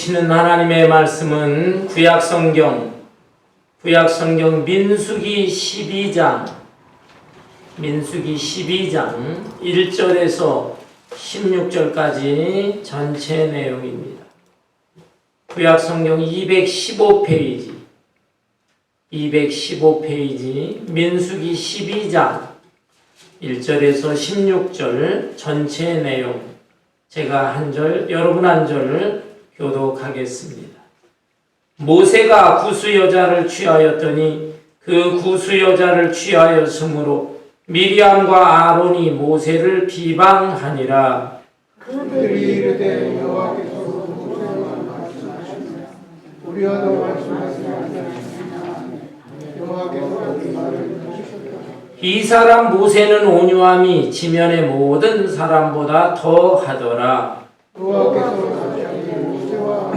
주시는 하나님의 말씀은 구약성경 민수기 12장 1절에서 16절까지 전체 내용입니다. 구약성경 215페이지 민수기 12장 1절에서 16절 전체 내용, 제가 한 절, 여러분 한 절 교독하겠습니다. 모세가 구수 여자를 취하였더니 그 구수 여자를 취하였으므로 미리암과 아론이 모세를 비방하니라. 그들이 이르되 여호와께서 모세와 말씀하시며 우리와도 말씀하시며 여호와께서 그 말을 이 사람 모세는 온유함이 지면의 모든 사람보다 더하더라. 여호와께서 모세와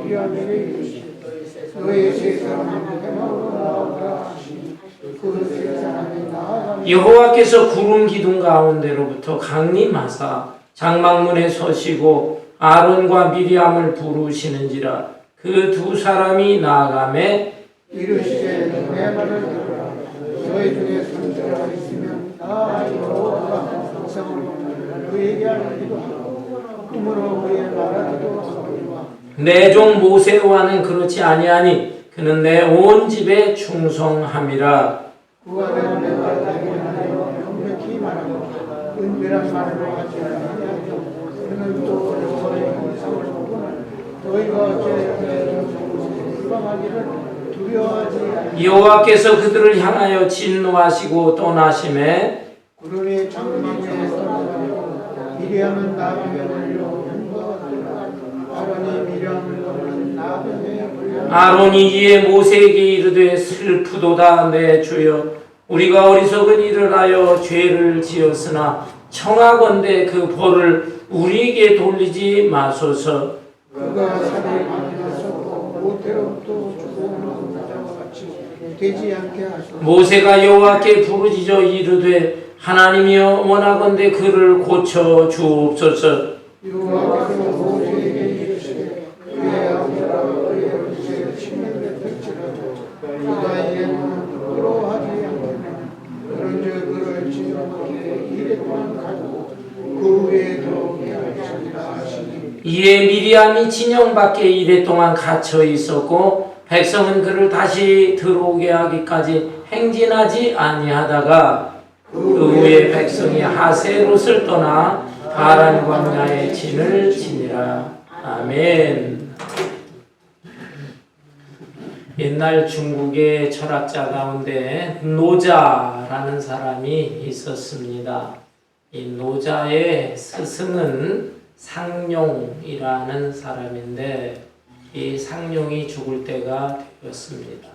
미리암에게 이르시되 너희 세 사람을 해마로 나오라 하시니 그 세 사람이 나아가니 여호와께서 구름 기둥 가운데로부터 강림하사 장막문에 서시고 아론과 미리암을 부르시는지라. 그 두 사람이 나아가매 이르시되 내 말을 들으라. 너희 중에 선지자가 있으면 나 여호와가 백성을 그에게 알리기도 하고 그러므로 그의 말하기도 하거니와 내 종 모세와는 그렇지 아니하니 그는 내 온 집에 충성함이라. 그가 내 말을 하여 명백히 말하고 은밀한 말로 하지 아니하고 그는 또 여호와의 형상을 보고는 너희가 어째 불방하기를 두려워하지 아니하고 여호와께서 그들을 향하여 진노하시고 떠나심에 구름이 장막에 서고 미리암은 나병에 걸려 흉거하더라. 아론이 미리암을 걸은 나병에 걸려 아론이 이에 모세에게 이르되 슬프도다 내 주여, 우리가 어리석은 일을 하여 죄를 지었으나 청하건대 그 벌을 우리에게 돌리지 마소서. 그가 살을 받으셨고 모태로부터 죽어오는 자와 같이 되지 않게 하소서. 모세가 여호와께 부르짖어 이르되 하나님이여 원하건대 그를 고쳐 주옵소서. 여호와께서 모세에게 이르시되 그의 아버지와 그의 어리석은 침례를 펼치라도 그가 이에는 부끄러워하지 않으면 그런즉 그를 지정하게 이래 동안 가지고 그 후에 들어오게 할지니라 하시니 이에 미리암이 진영 밖에 이랫동안 갇혀 있었고 백성은 그를 다시 들어오게 하기까지 행진하지 아니하다가 그 후에 백성이 하세롯을 떠나 바란 광야에 진을 치니라. 아멘. 옛날 중국의 철학자 가운데 노자라는 사람이 있었습니다. 이 노자의 스승은 상룡이라는 사람인데 이 상룡이 죽을 때가 되었습니다.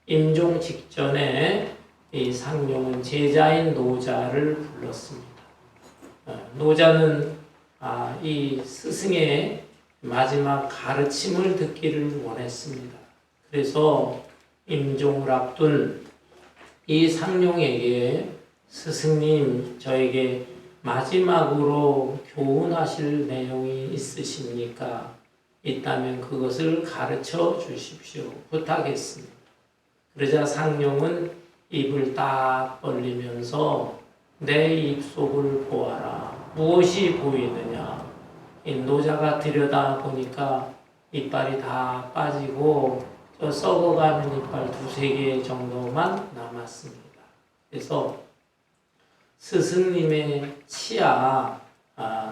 임종 직전에 이 상룡은 제자인 노자를 불렀습니다. 노자는 이 스승의 마지막 가르침을 듣기를 원했습니다. 그래서 임종을 앞둔 이 상룡에게 스승님, 저에게 마지막으로 교훈하실 내용이 있으십니까? 있다면 그것을 가르쳐 주십시오. 부탁했습니다. 그러자 상룡은 입을 딱 벌리면서 내 입속을 보아라. 무엇이 보이느냐? 이 노자가 들여다보니까 이빨이 다 빠지고 저 썩어가는 이빨 2-3개 정도만 남았습니다. 그래서 스승님의 치아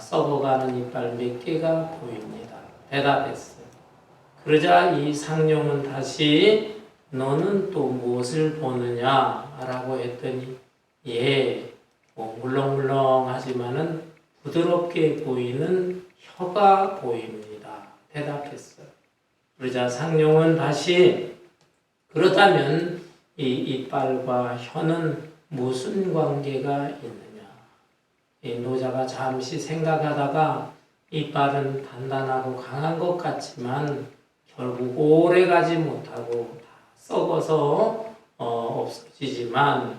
썩어가는 이빨 몇 개가 보입니다. 대답했어요. 그러자 이 상룡은 다시 너는 또 무엇을 보느냐? 라고 했더니 물렁물렁하지만은 부드럽게 보이는 혀가 보입니다. 대답했어요. 그러자 상룡은 다시 그렇다면 이 이빨과 혀는 무슨 관계가 있느냐? 이 노자가 잠시 생각하다가 이빨은 단단하고 강한 것 같지만 결국 오래 가지 못하고 다 썩어서 없어지지만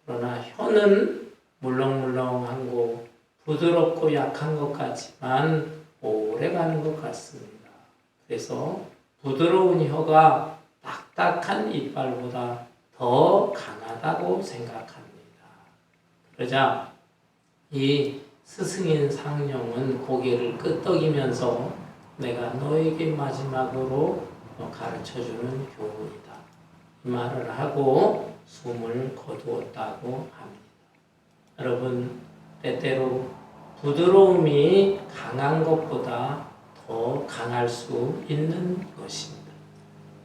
그러나 혀는 물렁물렁하고 부드럽고 약한 것 같지만 오래 가는 것 같습니다. 그래서 부드러운 혀가 딱딱한 이빨보다 더 강하다고 생각합니다. 그러자 이 스승인 상령은 고개를 끄덕이면서 내가 너에게 마지막으로 가르쳐주는 교훈이다. 이 말을 하고 숨을 거두었다고 합니다. 여러분, 때때로 부드러움이 강한 것보다 더 강할 수 있는 것입니다.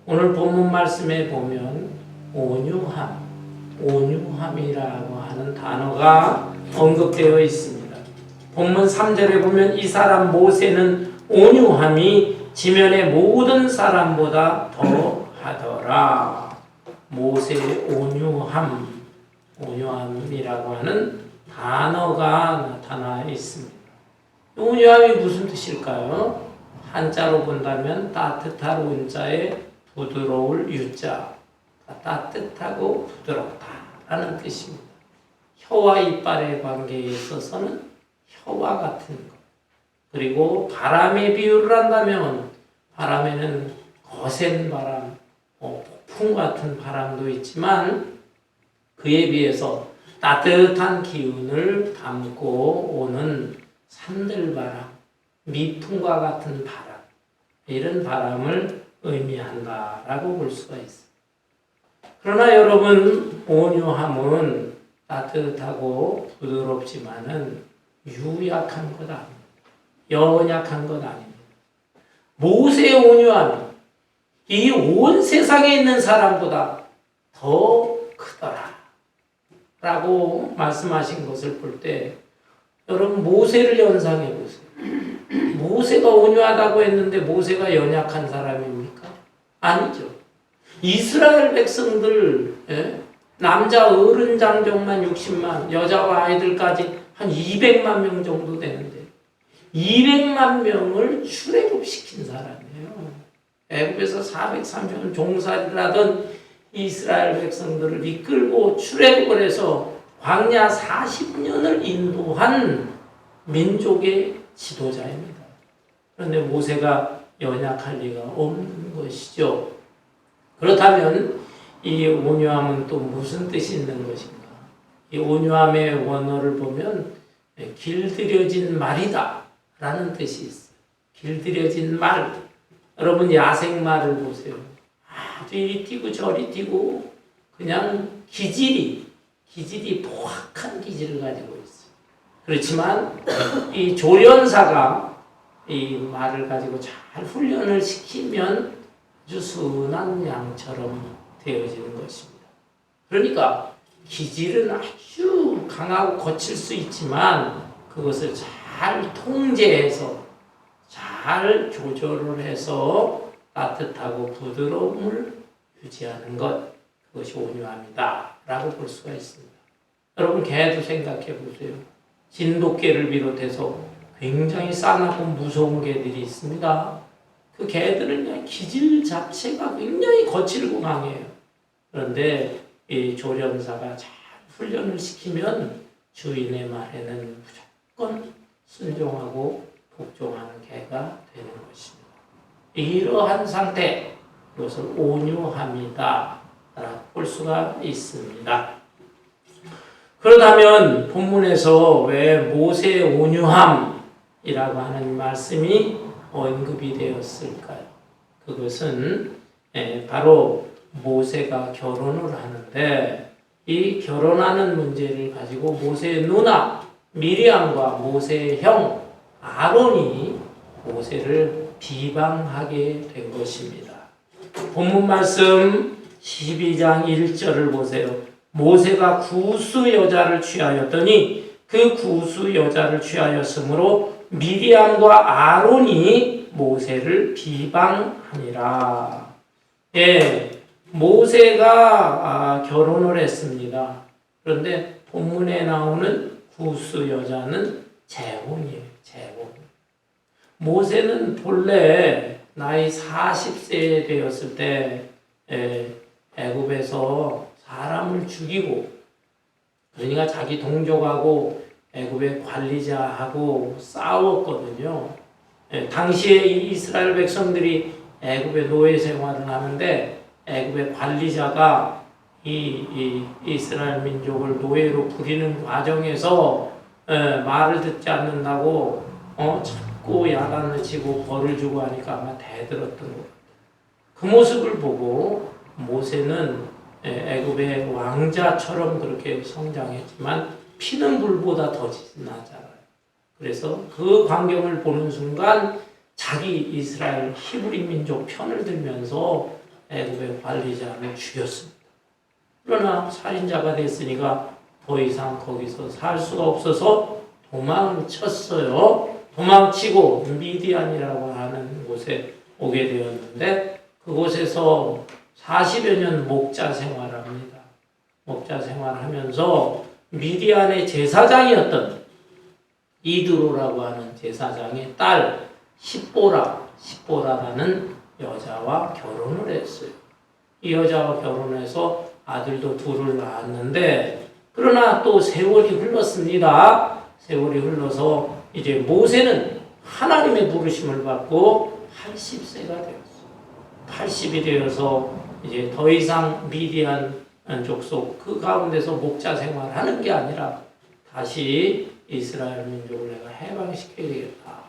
오늘 본문 말씀에 보면 온유함이라고 하는 단어가 언급되어 있습니다. 본문 3절에 보면 이 사람 모세는 온유함이 지면의 모든 사람보다 더하더라. 모세의 온유함이라고 하는 단어가 나타나 있습니다. 온유함이 무슨 뜻일까요? 한자로 본다면 따뜻한 온자에 부드러울 유자, 따뜻하고 부드럽다라는 뜻입니다. 혀와 이빨의 관계에 있어서는 혀와 같은 것. 그리고 바람의 비유를 한다면 바람에는 거센 바람, 폭풍 같은 바람도 있지만 그에 비해서 따뜻한 기운을 담고 오는 산들바람, 미풍과 같은 바람, 이런 바람을 의미한다라고 볼 수가 있습니다. 그러나 여러분, 온유함은 따뜻하고 부드럽지만은 유약한 것 아닙니다. 연약한 것 아닙니다. 모세의 온유함이 이 온 세상에 있는 사람보다 더 크더라 라고 말씀하신 것을 볼 때 여러분, 모세를 연상해 보세요. 모세가 온유하다고 했는데 모세가 연약한 사람입니까? 아니죠. 이스라엘 백성들, 남자 어른 장정만 60만, 여자와 아이들까지 한 200만 명 정도 되는데 200만 명을 출애굽시킨 사람이에요. 애굽에서 430년 종살이를 하던 이스라엘 백성들을 이끌고 출애굽을 해서 광야 40년을 인도한 민족의 지도자입니다. 그런데 모세가 연약할 리가 없는 것이죠. 그렇다면 이 온유함은 또 무슨 뜻이 있는 것인가? 이 온유함의 원어를 보면 길들여진 말이다 라는 뜻이 있어요. 길들여진 말. 여러분, 야생말을 보세요. 아주 이리 뛰고 저리 뛰고 그냥 기질이 포악한 기질을 가지고 있어요. 그렇지만 이 조련사가 이 말을 가지고 잘 훈련을 시키면 아주 순한 양처럼 되어지는 것입니다. 그러니까 기질은 아주 강하고 거칠 수 있지만 그것을 잘 통제해서 잘 조절을 해서 따뜻하고 부드러움을 유지하는 것, 그것이 온유함이다 라고 볼 수가 있습니다. 여러분, 개도 생각해 보세요. 진돗개를 비롯해서 굉장히 싸나고 무서운 개들이 있습니다. 그 개들은 그냥 기질 자체가 굉장히 거칠고 강해요. 그런데 이 조련사가 잘 훈련을 시키면 주인의 말에는 무조건 순종하고 복종하는 개가 되는 것입니다. 이러한 상태, 이것을 온유함이다 라고 볼 수가 있습니다. 그렇다면 본문에서 왜 모세의 온유함이라고 하는 말씀이 언급이 되었을까요? 그것은 바로 모세가 결혼을 하는데 이 결혼하는 문제를 가지고 모세의 누나 미리암과 모세의 형 아론이 모세를 비방하게 된 것입니다. 본문 말씀 12장 1절을 보세요. 모세가 구스 여자를 취하였더니 그 구스 여자를 취하였으므로 미리암과 아론이 모세를 비방하니라. 모세가 결혼을 했습니다. 그런데 본문에 나오는 구스 여자는 재혼이에요. 재혼. 모세는 본래 나이 40세 되었을 때 애굽에서 사람을 죽이고, 그러니까 자기 동족하고 애굽의 관리자하고 싸웠거든요. 당시에 이 이스라엘 백성들이 애굽의 노예 생활을 하는데 애굽의 관리자가 이 이스라엘 민족을 노예로 부리는 과정에서 말을 듣지 않는다고 자꾸 야단을 치고 벌을 주고 하니까 아마 대들었던 것 같아요. 그 모습을 보고 모세는 애굽의 왕자처럼 그렇게 성장했지만 피는 불보다 더 진하잖아요. 그래서 그 광경을 보는 순간 자기 이스라엘 히브리 민족 편을 들면서 애굽의 관리자를 죽였습니다. 그러나 살인자가 됐으니까 더 이상 거기서 살 수가 없어서 도망을 쳤어요. 도망치고 미디안이라고 하는 곳에 오게 되었는데 그곳에서 40여 년 목자 생활합니다. 목자 생활하면서 미디안의 제사장이었던 이드로라고 하는 제사장의 딸 십보라라는 여자와 결혼을 했어요. 이 여자와 결혼해서 아들도 둘을 낳았는데 그러나 또 세월이 흘렀습니다. 세월이 흘러서 이제 모세는 하나님의 부르심을 받고 80세가 되었어요. 80이 되어서 이제 더 이상 미디안 족속 그 가운데서 목자 생활하는 게 아니라 다시 이스라엘 민족을 내가 해방시켜야 되겠다.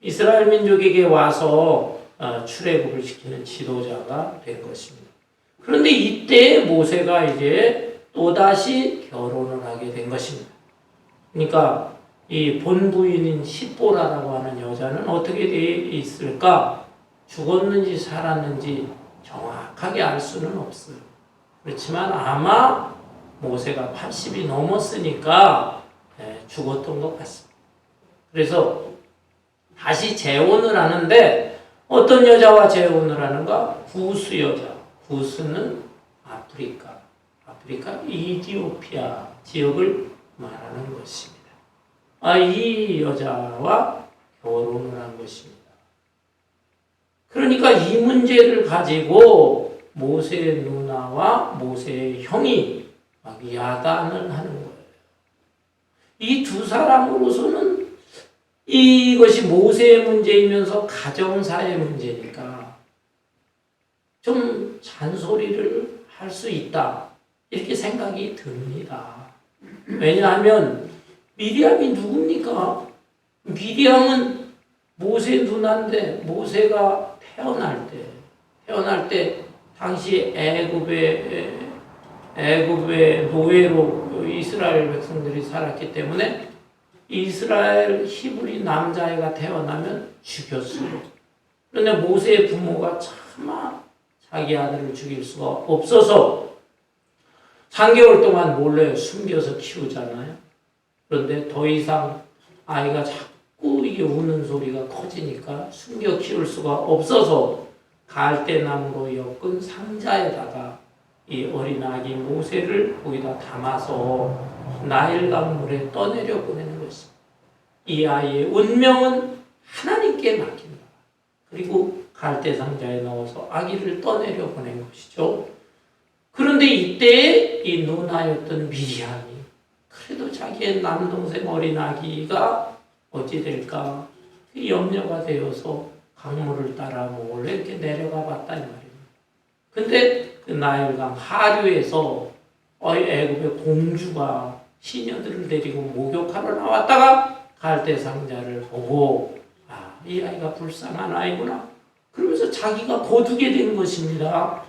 이스라엘 민족에게 와서 출애굽을 시키는 지도자가 된 것입니다. 그런데 이때 모세가 이제 또다시 결혼을 하게 된 것입니다. 그러니까 이 본부인인 십보라라고 하는 여자는 어떻게 되어 있을까? 죽었는지 살았는지 정확하게 알 수는 없어요. 그렇지만 아마 모세가 80이 넘었으니까 죽었던 것 같습니다. 그래서 다시 재혼을 하는데 어떤 여자와 재혼을 하는가? 구스 여자. 구스는 아프리카 이디오피아 지역을 말하는 것입니다. 이 여자와 결혼을 한 것입니다. 그러니까 이 문제를 가지고 모세의 누나와 모세의 형이 막 야단을 하는 거예요. 이 두 사람으로서는 이것이 모세의 문제이면서 가정사의 문제니까 좀 잔소리를 할 수 있다. 이렇게 생각이 듭니다. 왜냐하면 미리암이 누굽니까? 미리암은 모세 누나인데 모세가 태어날 때 당시 애굽의 노예로 이스라엘 백성들이 살았기 때문에 이스라엘 히브리 남자애가 태어나면 죽였어요. 그런데 모세의 부모가 차마 자기 아들을 죽일 수가 없어서 3개월 동안 몰래 숨겨서 키우잖아요. 그런데 더 이상 아이가 자꾸 이게 우는 소리가 커지니까 숨겨 키울 수가 없어서 갈대나무로 엮은 상자에다가 이 어린 아기 모세를 거기다 담아서 나일강 물에 떠내려 보내는 것입니다. 이 아이의 운명은 하나님께 맡긴다. 그리고 갈대 상자에 넣어서 아기를 떠내려 보낸 것이죠. 그런데 이때 이 누나였던 미리암이 그래도 자기의 남동생 어린 아기가 어찌 될까 염려가 되어서 강물을 따라 몰래 이렇게 내려가 봤다 이 말입니다. 근데 그 나일강 하류에서 애굽의 공주가 시녀들을 데리고 목욕하러 나왔다가 갈대 상자를 보고 이 아이가 불쌍한 아이구나. 그러면서 자기가 거두게 된 것입니다.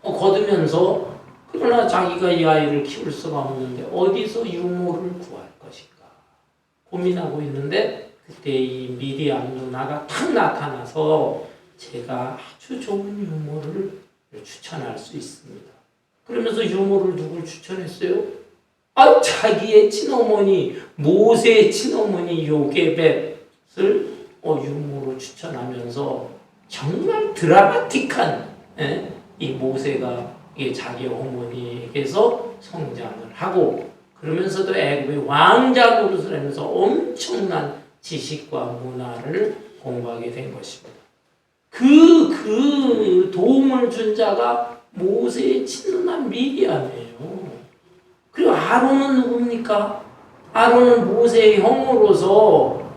거두면서 그러나 자기가 이 아이를 키울 수가 없는데 어디서 유모를 구할 것인가 고민하고 있는데 그때 이 미리암 누나가 탁 나타나서 제가 아주 좋은 유모를 추천할 수 있습니다. 그러면서 유모를 누굴 추천했어요? 자기의 친어머니 모세의 친어머니 요게벳을 유모로 추천하면서 정말 드라마틱한 이 모세가 자기 어머니에게서 성장을 하고 그러면서도 애굽의 왕자 노릇을 하면서 엄청난 지식과 문화를 공부하게 된 것입니다. 그 도움을 준 자가 모세의 친누나 미리암이에요. 그리고 아론은 누굽니까? 아론은 모세의 형으로서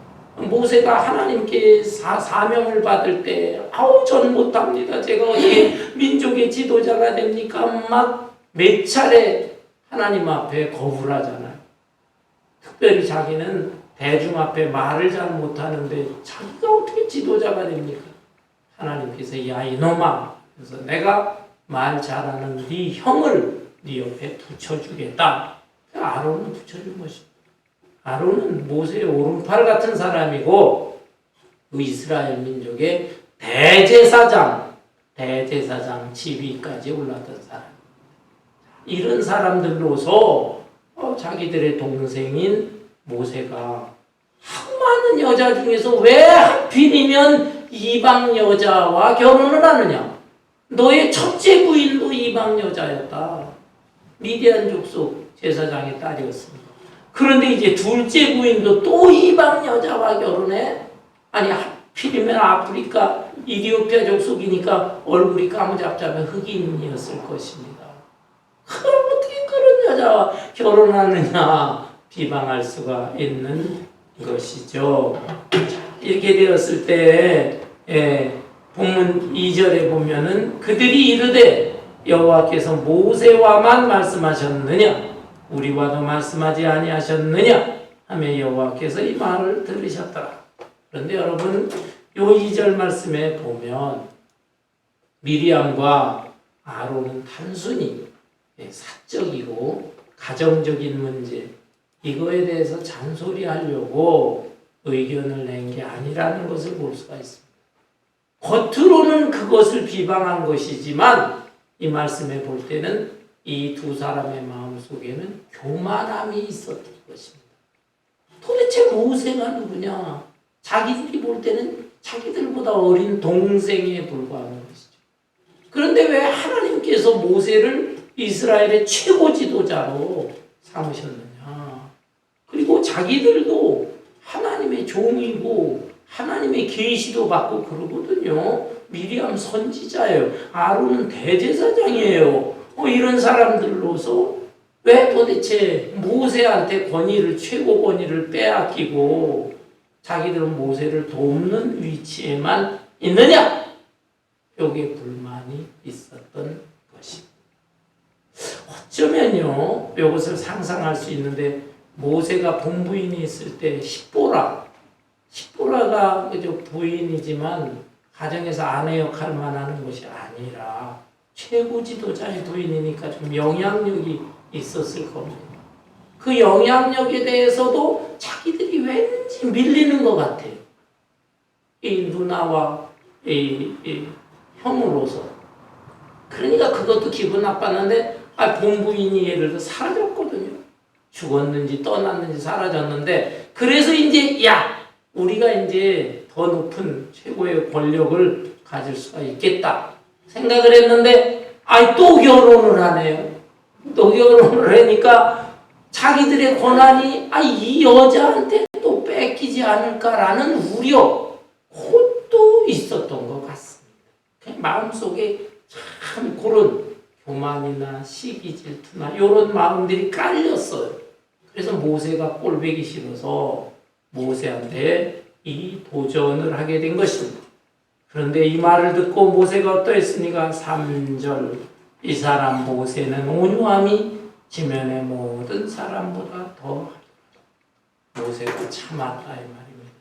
모세가 하나님께 사명을 받을 때 아우 전 못합니다. 제가 어떻게 민족의 지도자가 됩니까? 막 몇 차례 하나님 앞에 거부를 하잖아요. 특별히 자기는 대중 앞에 말을 잘 못하는데 자기가 어떻게 지도자가 됩니까? 하나님께서 야 이놈아, 그래서 내가 말 잘하는 네 형을 네 옆에 붙여주겠다. 아론은 붙여준 것입니다. 아론은 모세의 오른팔 같은 사람이고 그 이스라엘 민족의 대제사장 지위까지 올랐던 사람. 이런 사람들로서 자기들의 동생인 모세가 많은 여자 중에서 왜 하필이면 이방 여자와 결혼을 하느냐? 너의 첫째 부인도 이방 여자였다. 미디안 족속 제사장의 딸이었습니다. 그런데 이제 둘째 부인도 또 이방 여자와 결혼해? 아니 하필이면 아프리카 이디오피아 족속이니까 얼굴이 까무잡잡한 흑인이었을 것입니다. 그럼 어떻게 그런 여자와 결혼하느냐 비방할 수가 있는 것이죠. 이렇게 되었을 때 본문 2절에 보면은 그들이 이르되 여호와께서 모세와만 말씀하셨느냐 우리와도 말씀하지 아니하셨느냐 하며 여호와께서 이 말을 들으셨더라. 그런데 여러분 요 2절 말씀에 보면 미리암과 아론은 단순히 사적이고 가정적인 문제 이거에 대해서 잔소리하려고 의견을 낸 게 아니라는 것을 볼 수가 있습니다. 겉으로는 그것을 비방한 것이지만 이 말씀에 볼 때는 이 두 사람의 마음속에는 교만함이 있었던 것입니다. 도대체 모세가 누구냐? 자기들이 볼 때는 자기들보다 어린 동생에 불과한 것이죠. 그런데 왜 하나님께서 모세를 이스라엘의 최고 지도자로 삼으셨느냐? 그리고 자기들도 하나님의 종이고 하나님의 계시도 받고 그러거든요. 미리암 선지자예요. 아론은 대제사장이에요. 이런 사람들로서 왜 도대체 모세한테 최고 권위를 빼앗기고 자기들은 모세를 돕는 위치에만 있느냐? 여기에 불만이 있었던 것입니다. 어쩌면요, 이것을 상상할 수 있는데 모세가 본부인이 있을 때 십보라가 그저 부인이지만 가정에서 아내 역할만 하는 것이 아니라 최고 지도자의 부인이니까 좀 영향력이 있었을 겁니다. 그 영향력에 대해서도 자기들이 왠지 밀리는 것 같아요. 이 누나와 이 형으로서. 그러니까 그것도 기분 나빴는데 본부인이 예를 들어 사라졌거든요. 죽었는지 떠났는지 사라졌는데 그래서 이제 우리가 이제 더 높은 최고의 권력을 가질 수가 있겠다 생각을 했는데 또 결혼을 하네요. 또 결혼을 하니까 자기들의 권한이 이 여자한테 또 뺏기지 않을까라는 우려 그것도 있었던 것 같습니다. 마음속에 참 그런 교만이나 시기 질투나 이런 마음들이 깔렸어요. 그래서 모세가 꼴보기 싫어서 모세한테 이 도전을 하게 된 것입니다. 그런데 이 말을 듣고 모세가 어떠했습니까? 3절 이 사람 모세는 온유함이 지면의 모든 사람보다 더 모세가 참았다 이 말입니다.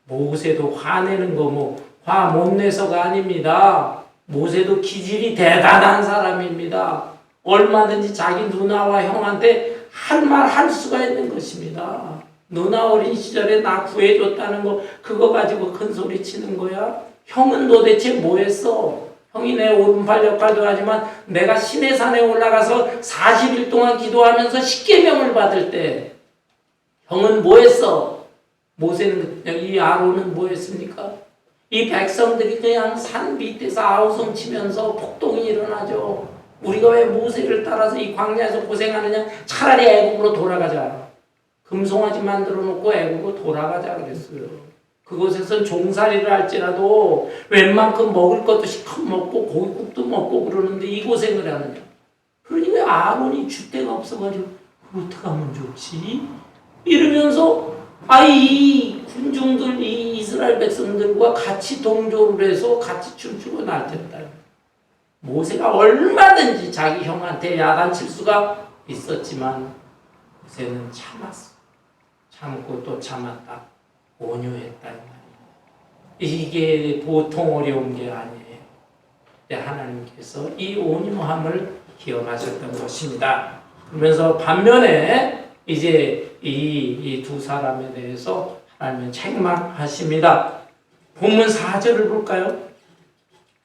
모세도 화내는 거 화 못 내서가 아닙니다. 모세도 기질이 대단한 사람입니다. 얼마든지 자기 누나와 형한테 할 말 할 수가 있는 것입니다. 누나 어린 시절에 나 구해줬다는 거 그거 가지고 큰 소리 치는 거야? 형은 도대체 뭐 했어? 형이 내 오른팔 역할도 하지만 내가 시내산에 올라가서 40일 동안 기도하면서 십계명을 받을 때 형은 뭐 했어? 모세는 이 아론은 뭐 했습니까? 이 백성들이 그냥 산 밑에서 아우성 치면서 폭동이 일어나죠. 우리가 왜 모세를 따라서 이 광야에서 고생하느냐? 차라리 애국으로 돌아가자. 금송아지 만들어 놓고 애국으로 돌아가자 그랬어요. 그곳에선 종살이를 할지라도 웬만큼 먹을 것도 실컷 먹고 고깃국도 먹고 그러는데 이 고생을 하느냐. 그러니 왜 아론이 줏대가 없어가지고 어떻게 하면 좋지? 이러면서 이 군중들 이 이스라엘 백성들과 같이 동조를 해서 같이 춤추고 날뛰었다. 모세가 얼마든지 자기 형한테 야단칠 수가 있었지만 모세는 참았어. 참고 또 참았다. 온유했다. 이게 보통 어려운 게 아니에요. 하나님께서 이 온유함을 기억하셨던 것입니다. 그러면서 반면에 이제 이 두 사람에 대해서 하나님은 책망하십니다. 본문 4절을 볼까요?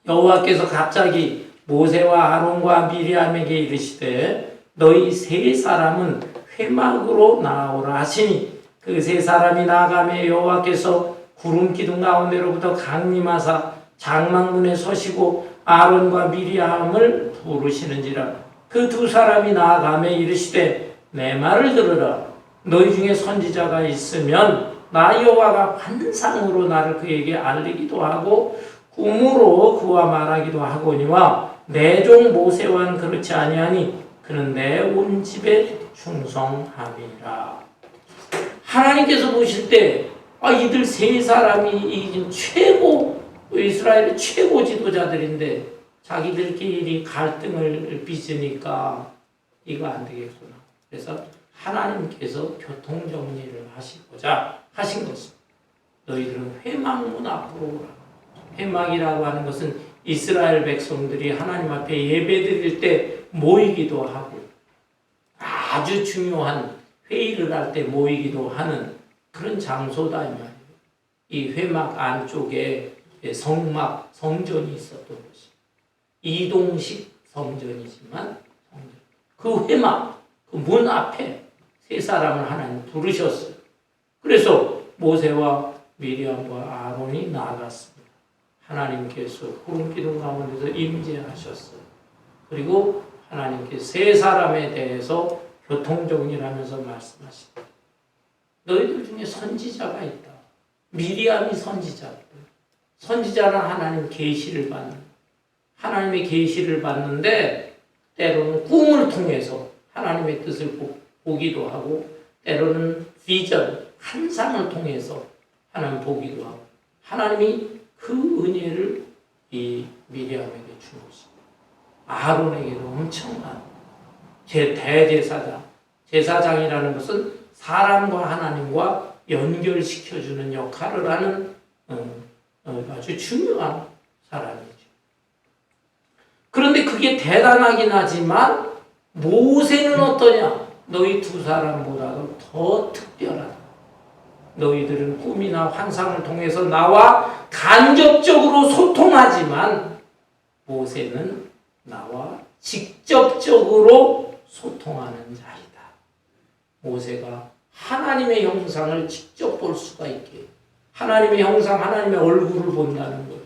여호와께서 갑자기 모세와 아론과 미리암에게 이르시되 너희 세 사람은 회막으로 나오라 하시니 그 세 사람이 나아가매 여호와께서 구름 기둥 가운데로부터 강림하사 장막문에 서시고 아론과 미리암을 부르시는지라. 그 두 사람이 나아가매 이르시되 내 말을 들으라. 너희 중에 선지자가 있으면 나 여호와가 환상으로 나를 그에게 알리기도 하고 꿈으로 그와 말하기도 하거니와 내 종 모세와는 그렇지 아니하니 그는 내 온 집에 충성함이라. 하나님께서 보실 때 이들 세 사람이 최고 이스라엘의 최고 지도자들인데 자기들끼리 갈등을 빚으니까 이거 안 되겠구나. 그래서 하나님께서 교통정리를 하시고자 하신 것입니다. 너희들은 회막문 앞으로 오라. 회막이라고 하는 것은 이스라엘 백성들이 하나님 앞에 예배드릴 때 모이기도 하고 아주 중요한 회의를 할 때 모이기도 하는 그런 장소다 이 말이에요. 이 회막 안쪽에 성막, 성전이 있었던 것이 이동식 성전이지만 그 회막, 그 문 앞에 세 사람을 하나님 부르셨어요. 그래서 모세와 미리암과 아론이 나아갔습니다. 하나님께서 구름 기둥 가운데서 임재하셨어요. 그리고 하나님께서 세 사람에 대해서 교통정리를 하면서 말씀하십니다. 너희들 중에 선지자가 있다. 미리암이 선지자들. 선지자는 하나님 계시를 받는, 하나님의 계시를 받는데 때로는 꿈을 통해서 하나님의 뜻을 보기도 하고 때로는 비전, 환상을 통해서 하나님 보기도 하고 하나님이 그 은혜를 이 미리암에게 준 것입니다. 아론에게도 엄청난 대제사장, 제사장이라는 것은 사람과 하나님과 연결시켜주는 역할을 하는 아주 중요한 사람이죠. 그런데 그게 대단하긴 하지만 모세는 어떠냐? 너희 두 사람보다도 더 특별하다. 너희들은 꿈이나 환상을 통해서 나와 간접적으로 소통하지만 모세는 나와 직접적으로 소통하는 자이다. 모세가 하나님의 형상을 직접 볼 수가 있게 하나님의 형상, 하나님의 얼굴을 본다는 거예요.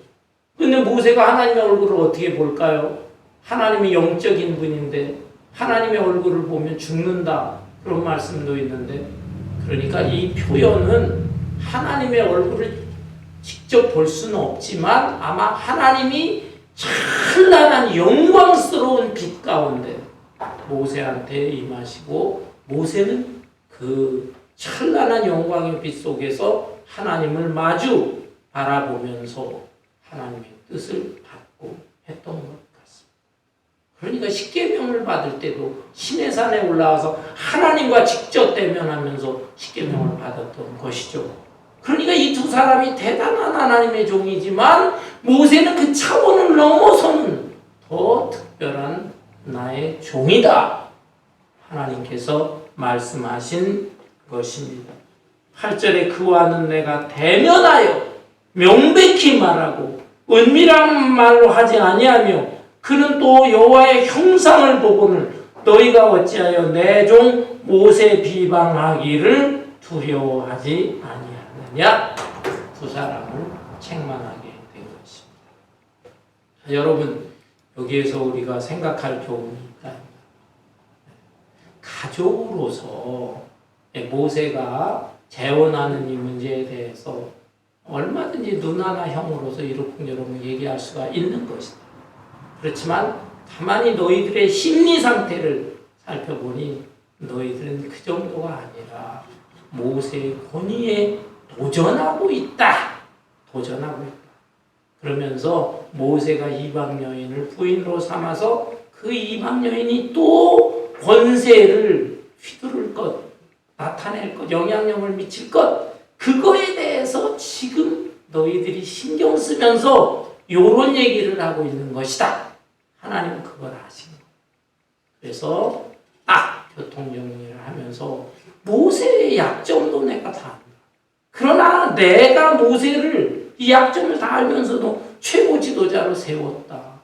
근데 모세가 하나님의 얼굴을 어떻게 볼까요? 하나님이 영적인 분인데 하나님의 얼굴을 보면 죽는다. 그런 말씀도 있는데 그러니까 이 표현은 하나님의 얼굴을 직접 볼 수는 없지만 아마 하나님이 찬란한 영광스러운 빛 가운데 모세한테 임하시고 모세는 그 찬란한 영광의 빛 속에서 하나님을 마주 바라보면서 하나님의 뜻을 받고 했던 것 같습니다. 그러니까 십계명을 받을 때도 시내산에 올라와서 하나님과 직접 대면하면서 십계명을 받았던 것이죠. 그러니까 이 두 사람이 대단한 하나님의 종이지만 모세는 그 차원을 넘어서는 더 특별한 나의 종이다. 하나님께서 말씀하신 것입니다. 8절에 그와는 내가 대면하여 명백히 말하고 은밀한 말로 하지 아니하며 그는 또 여호와의 형상을 보고는 너희가 어찌하여 내 종 모세 비방하기를 두려워하지 아니하느냐. 두 사람을 책망하게 된 것입니다. 여러분 여기에서 우리가 생각할 교훈이 있다. 가족으로서 모세가 재혼하는 이 문제에 대해서 얼마든지 누나나 형으로서 이러쿵저러쿵 얘기할 수가 있는 것이다. 그렇지만 가만히 너희들의 심리 상태를 살펴보니 너희들은 그 정도가 아니라 모세의 권위에 도전하고 있다. 도전하고 있다. 그러면서 모세가 이방 여인을 부인으로 삼아서 그 이방 여인이 또 권세를 휘두를 것, 나타낼 것, 영향력을 미칠 것, 그거에 대해서 지금 너희들이 신경 쓰면서 요런 얘기를 하고 있는 것이다. 하나님은 그걸 아신 거예요. 그래서 딱 교통정리를 하면서 모세의 약점도 내가 다 안다. 그러나 내가 모세를 이 약점을 다 알면서도 최고 지도자로 세웠다.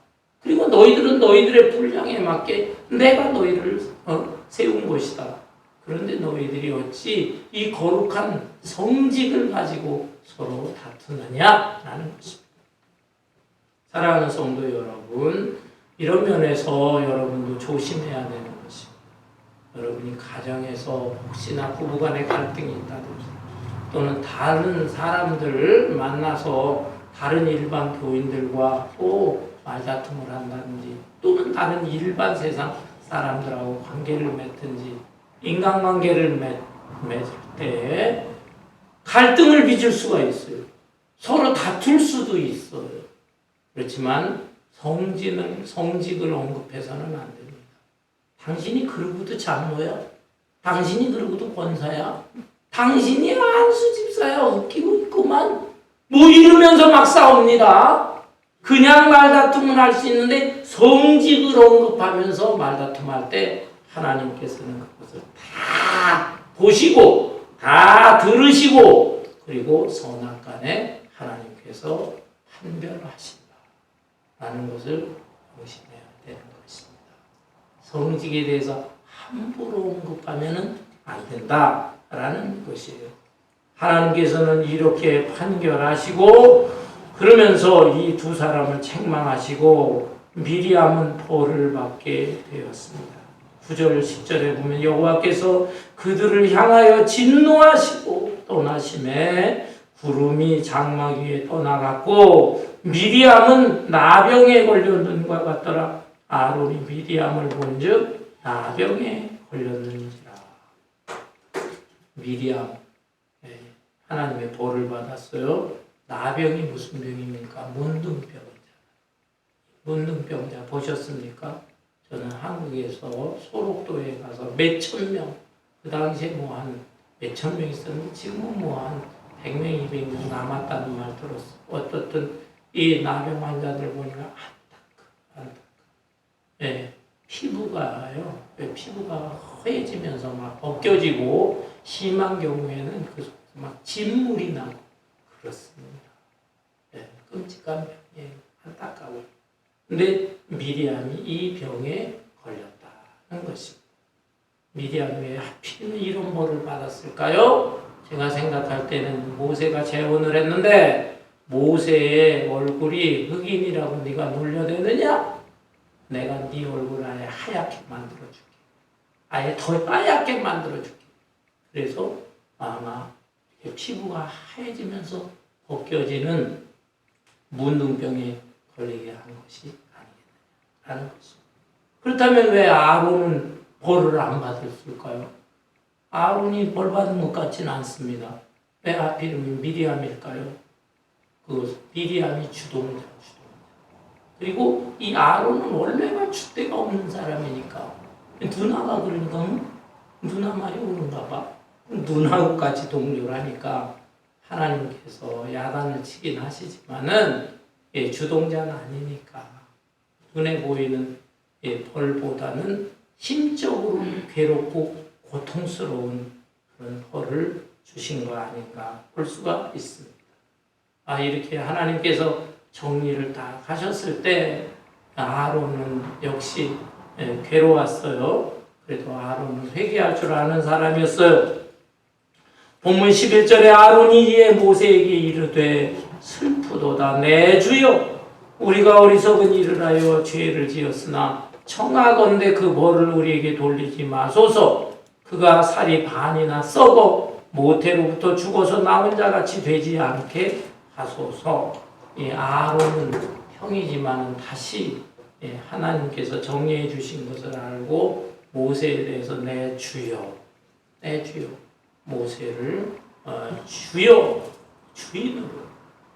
그리고 너희들은 너희들의 분량에 맞게 내가 너희를 세운 것이다. 그런데 너희들이 어찌 이 거룩한 성직을 가지고 서로 다투느냐라는 것입니다. 사랑하는 성도 여러분, 이런 면에서 여러분도 조심해야 되는 것입니다. 여러분이 가정에서 혹시나 부부간의 갈등이 있다든지 또는 다른 사람들을 만나서 다른 일반 교인들과 또 말다툼을 한다든지 또는 다른 일반 세상 사람들하고 관계를 맺든지 인간관계를 맺을 때 갈등을 빚을 수가 있어요. 서로 다툴 수도 있어요. 그렇지만 성직을 언급해서는 안 됩니다. 당신이 그러고도 장로야? 당신이 그러고도 권사야? 당신이 안수 집사야? 웃기고 있구만. 뭐 이러면서 막 싸웁니다. 그냥 말다툼은 할 수 있는데 성직을 언급하면서 말다툼할 때 하나님께서는 그것을 다 보시고 다 들으시고 그리고 선악간에 하나님께서 판별하신다 라는 것을 명심해야 되는 것입니다. 성직에 대해서 함부로 언급하면 안 된다라는 것이에요. 하나님께서는 이렇게 판결하시고 그러면서 이 두 사람을 책망하시고 미리암은 벌을 받게 되었습니다. 9절 10절에 보면 여호와께서 그들을 향하여 진노하시고 떠나심에 구름이 장막 위에 떠나갔고 미리암은 나병에 걸렸는과 같더라. 아론이 미리암을 본즉 나병에 걸렸는지라. 미리암 하나님의 벌을 받았어요. 나병이 무슨 병입니까? 문둥병이잖아요. 문둥병자 보셨습니까? 저는 한국에서 소록도에 가서 몇천 명, 그 당시에 뭐 한 몇천 명 있었는데 지금은 뭐 한 100명, 200명 남았다는 말 들었어요. 어떻든 이 나병 환자들 보니까 안타까워. 예, 피부가요. 피부가 허해지면서 막 벗겨지고 심한 경우에는 막 진물이 나고 그렇습니다. 예, 끔찍한 병이에요. 안타까워요. 근데 미리암이 이 병에 걸렸다는 것입니다. 미리암이 왜 하필이면 이런 벌을 받았을까요? 제가 생각할 때는 모세가 재혼을 했는데 모세의 얼굴이 흑인이라고 네가 놀려대느냐? 내가 네 얼굴 아예 하얗게 만들어줄게. 아예 더 하얗게 만들어줄게. 그래서 아마 피부가 하얘지면서 벗겨지는 문둥병에 걸리게 한 것이 아니겠느냐라는 것입니다. 그렇다면 왜 아론은 벌을 안 받았을까요? 아론이 벌 받은 것 같지는 않습니다. 왜 하필이면 미리암일까요? 그 미리암이 주동자. 그리고 이 아론은 원래가 줏대가 없는 사람이니까 누나가 그러니까 누나 말이 옳은가 봐. 누나하고 같이 동조를 하니까 하나님께서 야단을 치긴 하시지만은 주동자는 아니니까 눈에 보이는 벌보다는 심적으로 괴롭고 고통스러운 그런 벌을 주신 거 아닌가 볼 수가 있습니다. 이렇게 하나님께서 정리를 다 하셨을 때 아론은 역시 괴로웠어요. 그래도 아론은 회개할 줄 아는 사람이었어요. 본문 11절에 아론이 이에 모세에게 이르되 슬프도다 내 주여 우리가 어리석은 일을 하여 죄를 지었으나 청하건대 그 벌을 우리에게 돌리지 마소서. 그가 살이 반이나 썩어 모태로부터 죽어서 남은 자같이 되지 않게 하소서. 아론은 형이지만 다시 하나님께서 정리해 주신 것을 알고 모세에 대해서 내 주여 모세를 주여 주인으로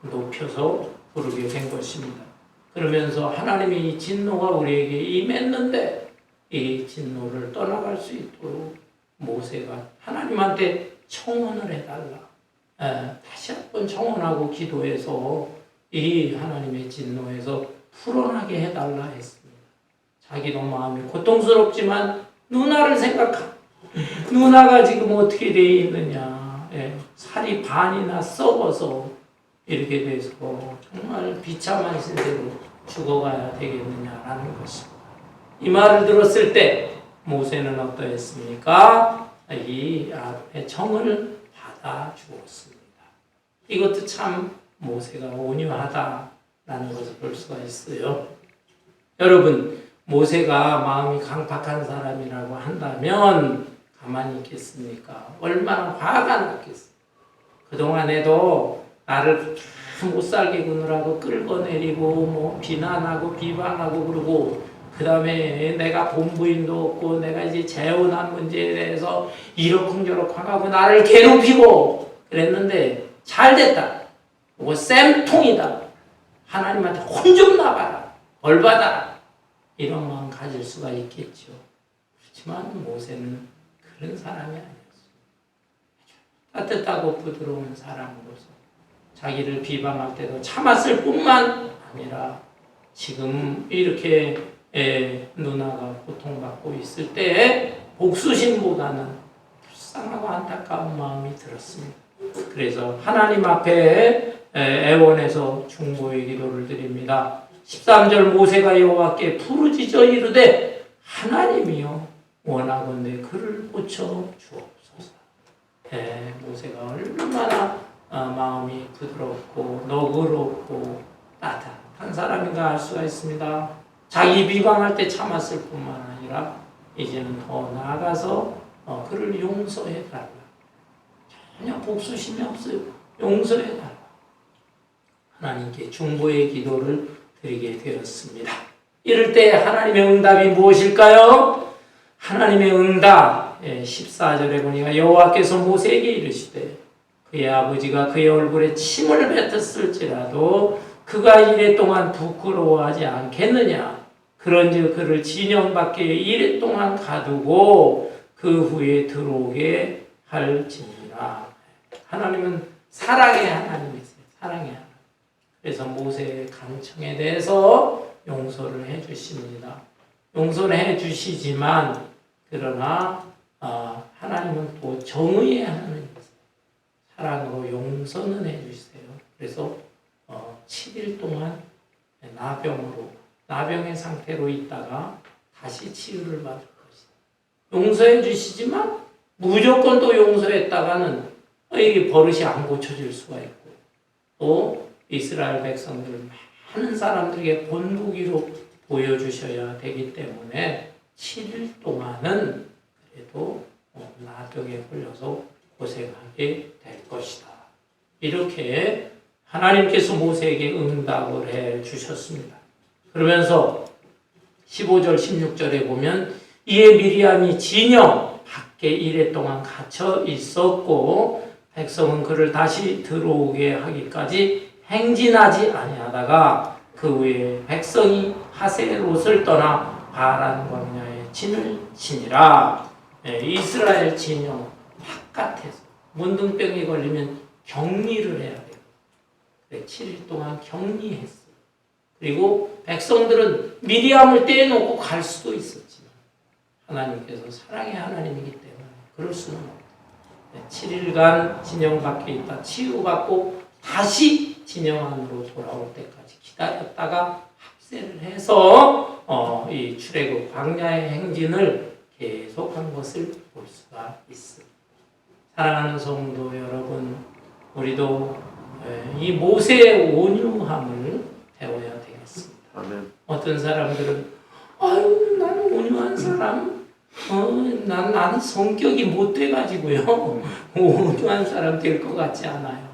높여서 부르게 된 것입니다. 그러면서 하나님의 이 진노가 우리에게 임했는데 이 진노를 떠나갈 수 있도록 모세가 하나님한테 청원을 해달라. 다시 한번 청원하고 기도해서 이 하나님의 진노에서 풀어나게 해달라 했습니다. 자기도 마음이 고통스럽지만 누나를 생각하고 누나가 지금 어떻게 되어 있느냐. 살이 반이나 썩어서 이렇게 돼서 정말 비참한 신세로 죽어가야 되겠느냐라는 것입니다. 이 말을 들었을 때 모세는 어떠했습니까? 이 아론의 청을 받아 주었습니다. 이것도 참 모세가 온유하다라는 것을 볼 수가 있어요. 여러분, 모세가 마음이 강팍한 사람이라고 한다면 가만히 있겠습니까? 얼마나 화가 났겠어요. 그동안에도 나를 못 살게 구느라고 끌어내리고 비난하고 비방하고 그러고 그 다음에 내가 본부인도 없고 내가 이제 재혼한 문제에 대해서 이러쿵저러쿵 하고 나를 괴롭히고 그랬는데 잘 됐다. 이거 쌤통이다. 하나님한테 혼 좀 나가라. 벌 받아라. 이런 마음 가질 수가 있겠죠. 그렇지만 모세는 그런 사람이 아니었어요. 따뜻하고 부드러운 사람으로서 자기를 비방할 때도 참았을 뿐만 아니라 지금 이렇게 누나가 고통받고 있을 때 복수심보다는 불쌍하고 안타까운 마음이 들었습니다. 그래서 하나님 앞에 애원해서 중보의 기도를 드립니다. 13절 모세가 여호와께 부르짖어 이르되 하나님이여 원하건대 그를 고쳐 주옵소서. 모세가 얼마나 마음이 부드럽고 너그럽고 따뜻한 사람인가 알 수가 있습니다. 자기 비방할 때 참았을 뿐만 아니라 이제는 더 나아가서 그를 용서해달라. 전혀 복수심이 없어요. 용서해달라. 하나님께 중보의 기도를 드리게 되었습니다. 이럴 때 하나님의 응답이 무엇일까요? 하나님의 응답 14절에 보니까 여호와께서 모세에게 이르시되 그의 아버지가 그의 얼굴에 침을 뱉었을지라도 그가 이래 동안 부끄러워하지 않겠느냐. 그런즉 그를 진영 밖에 이래 동안 가두고 그 후에 들어오게 할지니라. 하나님은 사랑의 하나님이세요. 사랑의 하나님. 그래서 모세의 간청에 대해서 용서를 해주십니다. 용서를 해주시지만 그러나 하나님은 또 정의의 하나님이세요. 사랑으로 용서는 해주세요. 그래서 7일 동안 나병의 상태로 있다가 다시 치유를 받을 것이다. 용서해 주시지만 무조건 또 용서했다가는 이게 버릇이 안 고쳐질 수가 있고 또 이스라엘 백성들 많은 사람들에게 본보기로 보여주셔야 되기 때문에 7일 동안은 그래도 나병에 걸려서 고생하게 될 것이다. 이렇게 하나님께서 모세에게 응답을 해 주셨습니다. 그러면서 15절 16절에 보면 이에 미리암이 진영 밖에 이래 동안 갇혀 있었고 백성은 그를 다시 들어오게 하기까지 행진하지 아니하다가 그 후에 백성이 하세롯을 떠나 바란 광야에 진을 치니라. 이스라엘 진영 바깥에서 문둥병이 걸리면 격리를 해야 돼요. 7일 동안 격리했어요. 그리고 백성들은 미리암을 떼놓고 갈 수도 있었지만 하나님께서 사랑의 하나님이기 때문에 그럴 수는 없어요. 7일간 진영 밖에 있다 치유받고 다시 진영 안으로 돌아올 때까지 기다렸다가 합세를 해서 이 출애굽 광야의 행진을 계속한 것을 볼 수가 있습니다. 사랑하는 성도 여러분, 우리도 이 모세의 온유함을 배워야 되겠습니다. 아멘. 어떤 사람들은 아유 나는 온유한 사람, 나는 성격이 못 돼가지고요 온유한 사람 될 것 같지 않아요.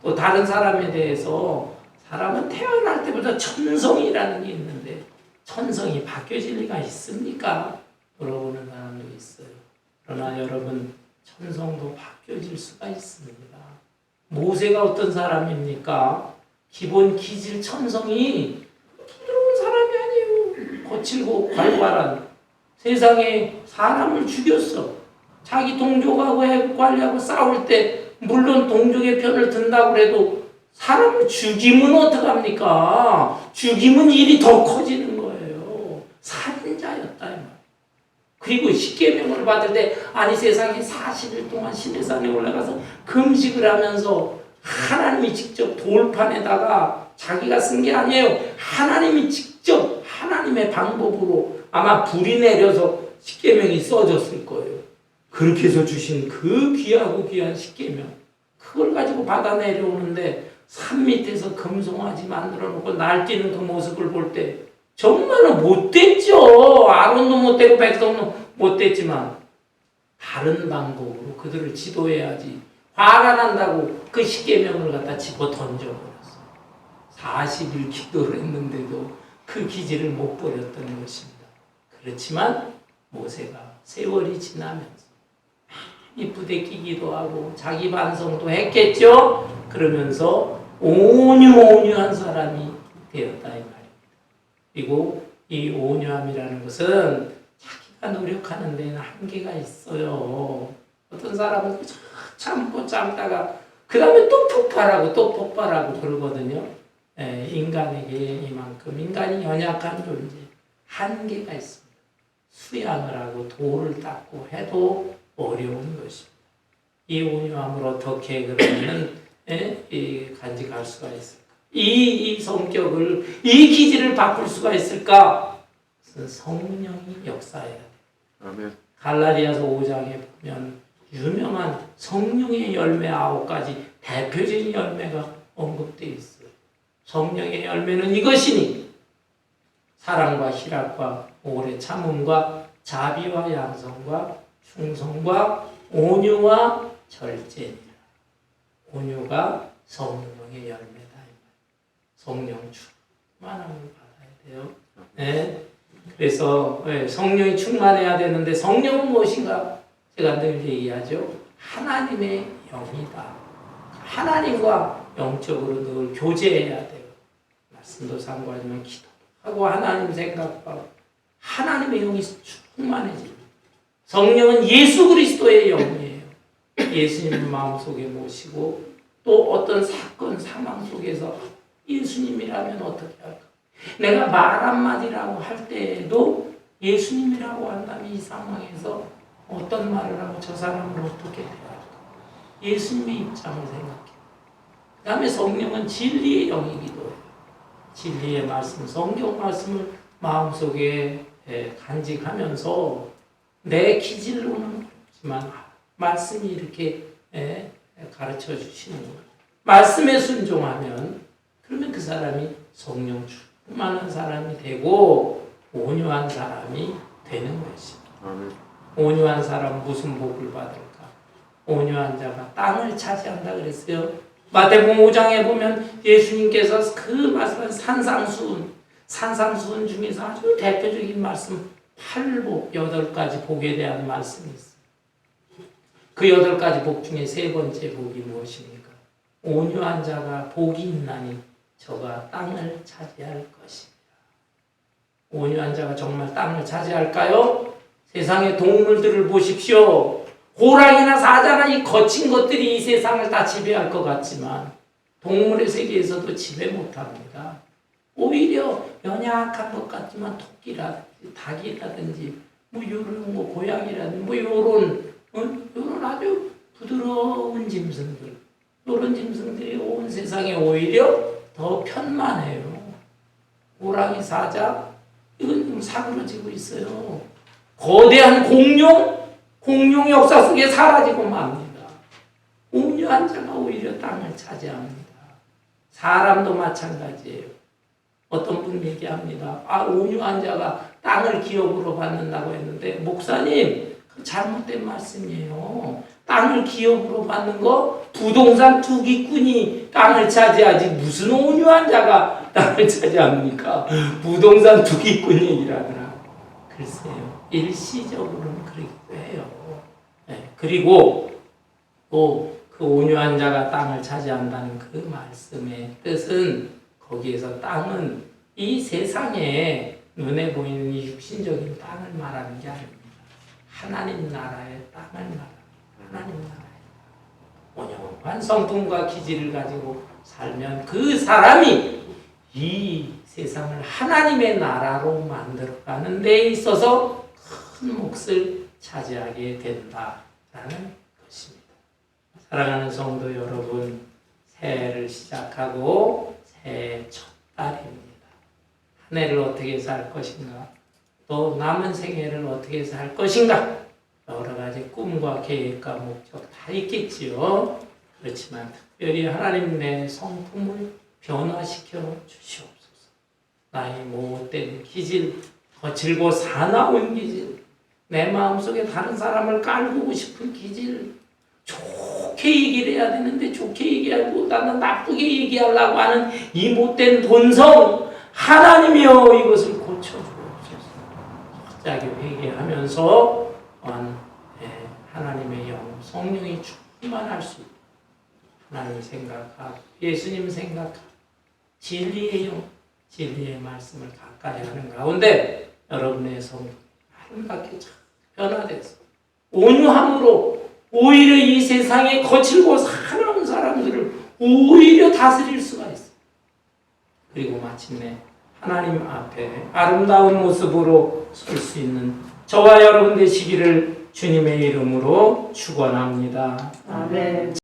또 다른 사람에 대해서 사람은 태어날 때부터 천성이라는 게 있는데 천성이 바뀌어질 리가 있습니까? 물어보는 사람도 있어요. 그러나 여러분 천성도 바뀌어질 수가 있습니다. 모세가 어떤 사람입니까? 기본 기질 천성이 부드러운 사람이 아니에요. 거칠고 괄괄한 세상에 사람을 죽였어. 자기 동족하고 관리하고 싸울 때 물론 동족의 편을 든다고 해도 사람을 죽이면 어떡합니까? 죽이면 일이 더 커지는 거예요. 살인자였다 이 말. 그리고 십계명을 받을 때 아니 세상에 40일 동안 시내산에 올라가서 금식을 하면서 하나님이 직접 돌판에다가 자기가 쓴 게 아니에요. 하나님이 직접 하나님의 방법으로 아마 불이 내려서 십계명이 써졌을 거예요. 그렇게 해서 주신 그 귀하고 귀한 십계명 그걸 가지고 받아 내려오는데 산 밑에서 금송아지 만들어 놓고 날뛰는 그 모습을 볼 때 정말로 못됐죠. 아론도 못되고 백성도 못됐지만 다른 방법으로 그들을 지도해야지. 화가 난다고 그 십계명을 갖다 집어 던져버렸어요. 40일 기도를 했는데도 그 기질을 못 버렸던 것입니다. 그렇지만 모세가 세월이 지나면서 많이 부대끼기도 하고 자기 반성도 했겠죠. 그러면서 온유한 사람이 되었다 이 말입니다. 그리고 이 온유함이라는 것은 자기가 노력하는 데는 한계가 있어요. 어떤 사람은 참고 참다가 그 다음에 또 폭발하고 그러거든요. 인간에게 이만큼 인간이 연약한 존재 한계가 있습니다. 수양을 하고 돌을 닦고 해도 어려운 것입니다. 이 온유함을 어떻게 그러면 간직할 수가 있을까? 이 성격을 이 기질을 바꿀 수가 있을까? 성령이 역사해야 돼요. 아멘. 갈라디아서 5장에 보면 유명한 성령의 열매 9가지 대표적인 열매가 언급되어 있어요. 성령의 열매는 이것이니 사랑과 희락과 오래 참음과 자비와 양성과 충성과 온유와 절제니라. 온유가 성령의 열매다. 성령 충만함을 받아야 돼요. 네. 그래서 성령이 충만해야 되는데 성령은 무엇인가? 제가 늘 얘기하죠. 하나님의 영이다. 하나님과 영적으로 늘 교제해야 돼요. 말씀도 상고하지만 기도하고 하나님 생각하고 하나님의 영이 충만해집니다. 성령은 예수 그리스도의 영이에요. 예수님을 마음속에 모시고 또 어떤 사건 상황 속에서 예수님이라면 어떻게 할까? 내가 말 한마디라고 할 때에도 예수님이라고 한다면 이 상황에서 어떤 말을 하고 저 사람을 어떻게 대할까? 예수님의 입장을 생각해요. 그 다음에 성령은 진리의 영이기도 해요. 진리의 말씀, 성경 말씀을 마음속에 간직하면서 내 기질로는 어렵지만 말씀이 이렇게 가르쳐 주시는 거예요. 말씀에 순종하면 그러면 그 사람이 성령 충만한 사람이 되고 온유한 사람이 되는 것입니다. 아멘. 온유한 사람은 무슨 복을 받을까? 온유한 자가 땅을 차지한다 그랬어요. 마태복음 5장에 보면 예수님께서 그 말씀은 산상수훈 중에서 아주 대표적인 말씀 8복, 8가지 복에 대한 말씀이 있어요. 그 8가지 복 중에 세 번째 복이 무엇입니까? 온유한 자가 복이 있나니 저가 땅을 차지할 것입니다. 온유한 자가 정말 땅을 차지할까요? 세상의 동물들을 보십시오. 호랑이나 사자나 이 거친 것들이 이 세상을 다 지배할 것 같지만 동물의 세계에서도 지배 못합니다. 오히려 연약한 것 같지만 토끼라든지 닭이라든지 요런 고양이라든지 요런 아주 부드러운 짐승들 요런 짐승들이 온 세상에 오히려 더 편만해요. 호랑이, 사자 이건 좀 사그러지고 있어요. 거대한 공룡 역사 속에 사라지고 맙니다. 온유한 자가 오히려 땅을 차지합니다. 사람도 마찬가지예요. 어떤 분 얘기합니다. 온유한 자가 땅을 기업으로 받는다고 했는데 목사님 그 잘못된 말씀이에요. 땅을 기업으로 받는 거 부동산 투기꾼이 땅을 차지하지 무슨 온유한 자가 땅을 차지합니까? 부동산 투기꾼이 일하더라. 글쎄요. 일시적으로는 그러기도 해요. 그리고 또 그 온유한 자가 땅을 차지한다는 그 말씀의 뜻은 거기에서 땅은 이 세상에 눈에 보이는 이 육신적인 땅을 말하는 게 아닙니다. 하나님 나라의 땅을 말합니다. 하나님 나라의 온유한 성품과 기질을 가지고 살면 그 사람이 이 세상을 하나님의 나라로 만들어가는 데 있어서 큰 몫을 차지하게 된다라는 것입니다. 사랑하는 성도 여러분, 새해를 시작하고 새해 첫 달입니다. 한 해를 어떻게 살 것인가, 또 남은 생애를 어떻게 살 것인가, 여러 가지 꿈과 계획과 목적 다 있겠지요. 그렇지만 특별히 하나님 내 성품을 변화시켜 주시옵소서. 나의 못된 기질, 거칠고 사나운 기질, 내 마음속에 다른 사람을 깔보고 싶은 기질, 좋게 얘기를 해야 되는데 좋게 얘기하기보다는 나쁘게 얘기하려고 하는 이 못된 본성, 하나님이여 이것을 고쳐주옵소서. 갑자기 회개하면서 하나님의 영, 성령이 충만할 수 있고 하나님 생각하고 예수님 생각하고 진리의 영, 진리의 말씀을 가까이 하는 가운데 여러분의 성도 아름답게 변화돼서 온유함으로 오히려 이 세상에 거칠고 사나운 사람들을 오히려 다스릴 수가 있어요. 그리고 마침내 하나님 앞에 아름다운 모습으로 설 수 있는 저와 여러분 되시기를 주님의 이름으로 축원합니다. 아멘.